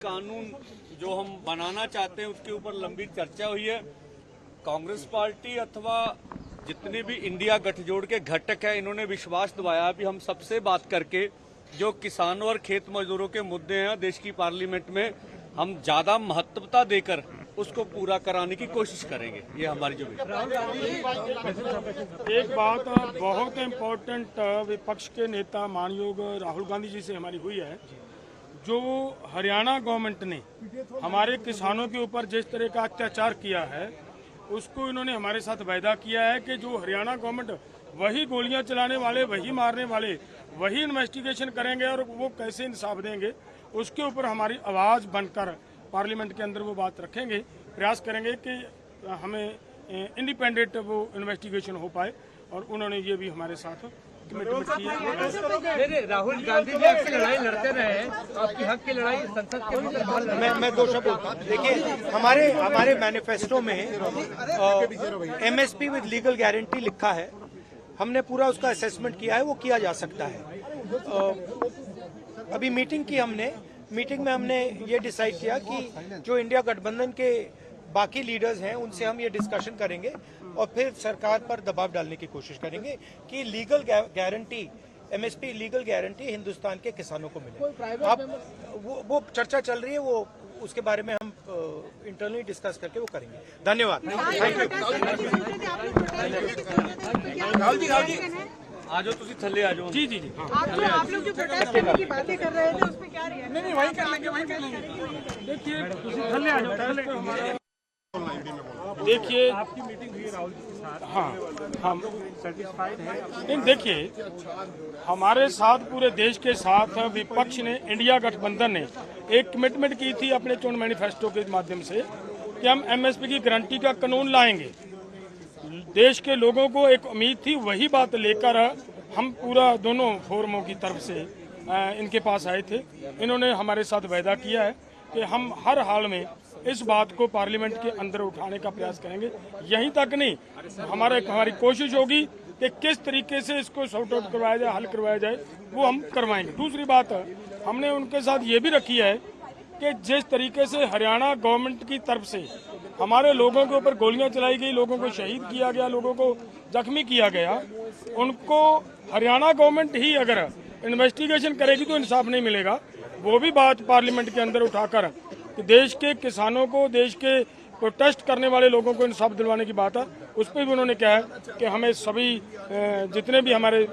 कानून जो हम बनाना चाहते हैं उसके ऊपर लंबी चर्चा हुई है। कांग्रेस पार्टी अथवा जितने भी इंडिया गठजोड़ के घटक है, इन्होंने विश्वास दिलाया भी हम सबसे बात करके जो किसानों और खेत मजदूरों के मुद्दे हैं देश की पार्लियामेंट में हम ज्यादा महत्वता देकर उसको पूरा कराने की कोशिश करेंगे। ये हमारी जो एक बात बहुत इम्पोर्टेंट विपक्ष के नेता मानयोग राहुल गांधी जी से हमारी हुई है। जो हरियाणा गवर्नमेंट ने हमारे किसानों के ऊपर जिस तरह का अत्याचार किया है, उसको इन्होंने हमारे साथ वायदा किया है कि जो हरियाणा गवर्नमेंट वही गोलियां चलाने वाले, वही मारने वाले, वही इन्वेस्टिगेशन करेंगे और वो कैसे इंसाफ देंगे, उसके ऊपर हमारी आवाज़ बनकर पार्लियामेंट के अंदर वो बात रखेंगे। प्रयास करेंगे कि हमें इंडिपेंडेंट वो इन्वेस्टिगेशन हो पाए और उन्होंने ये भी हमारे साथ कमिटमेंट की है। राहुल गांधी जी आपकी लड़ाई लड़ते रहे हैं, आपकी हक की लड़ाई संसद के भीतर मैं दो शब्द बोलता हूँ। देखिए, हमारे मैनिफेस्टो में एमएसपी विद लीगल गारंटी लिखा है। हमने पूरा उसका असेसमेंट किया है, वो किया जा सकता है। अभी मीटिंग में हमने ये डिसाइड किया कि जो इंडिया गठबंधन के बाकी लीडर्स हैं उनसे हम ये डिस्कशन करेंगे और फिर सरकार पर दबाव डालने की कोशिश करेंगे कि legal guarantee, MSP legal guarantee Hindustan के किसानों को मिले। अब वो चर्चा चल रही है, वो उसके बारे में हम इंटरनली डिस्कस करके वो करेंगे। धन्यवाद। राहुल जी आ जाओ, तुसी थल्ले आ जाओ। जी। आप लोग जो प्रोटेस्ट करने की बातें कर रहे थे उस पे क्या रिएक्शन? नहीं, वही कर लेंगे। देखिए, थल्ले आ जाओ। देखिए, आपकी मीटिंग हुई राहुल जी के साथ। हाँ, हम सेटिस्फाइड हैं। नहीं, देखिए, हमारे साथ पूरे देश के साथ विपक्ष ने, इंडिया गठबंधन ने एक कमिटमेंट की थी अपने चुनाव मैनिफेस्टो के माध्यम से कि हम एमएसपी की गारंटी का कानून लाएंगे। देश के लोगों को एक उम्मीद थी, वही बात लेकर हम पूरा दोनों फोरमों की तरफ से इनके पास आए थे। इन्होंने हमारे साथ वायदा किया है कि हम हर हाल में इस बात को पार्लियामेंट के अंदर उठाने का प्रयास करेंगे। यहीं तक नहीं, हमारी कोशिश होगी कि किस तरीके से इसको सॉर्ट आउट करवाया जाए, हल करवाया जाए, वो हम करवाएंगे। दूसरी बात, हमने उनके साथ ये भी रखी है कि जिस तरीके से हरियाणा गवर्नमेंट की तरफ से हमारे लोगों के ऊपर गोलियां चलाई गई, लोगों को शहीद किया गया, लोगों को जख्मी किया गया, उनको हरियाणा गवर्नमेंट ही अगर इन्वेस्टिगेशन करेगी तो इंसाफ नहीं मिलेगा। वो भी बात पार्लियामेंट के अंदर उठाकर कि देश के किसानों को, देश के प्रोटेस्ट करने वाले लोगों को इंसाफ दिलवाने की बात है। उस पर भी उन्होंने कहा है कि हमें सभी जितने भी हमारे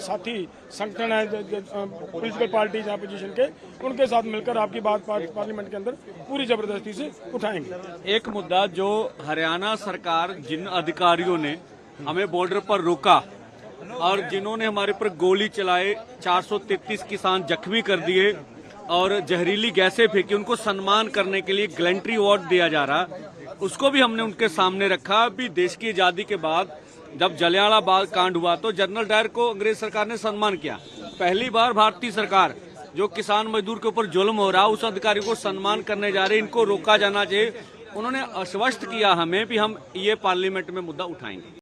साथी संगठन हैं, पॉलिटिकल पार्टीज हैं अपोजिशन के, उनके साथ मिलकर आपकी बात पार्लियामेंट के अंदर पूरी जबरदस्ती से उठाएंगे। एक मुद्दा जो हरियाणा सरकार, जिन अधिकारियों ने हमें बॉर्डर पर रोका और जिन्होंने हमारे पर गोली चलाए, 433 किसान जख्मी कर दिए और जहरीली गैसें फेंकी, उनको सम्मान करने के लिए गैलेंट्री अवार्ड दिया जा रहा, उसको भी हमने उनके सामने रखा। अभी देश की आज़ादी के बाद जब जलियांवाला बाग कांड हुआ तो जनरल डायर को अंग्रेज सरकार ने सम्मान किया। पहली बार भारतीय सरकार जो किसान मजदूर के ऊपर जुल्म हो रहा, उस अधिकारी को सम्मान करने जा रहे, इनको रोका जाना चाहिए। उन्होंने आश्वस्त किया हमें भी हम ये पार्लियामेंट में मुद्दा उठाएंगे।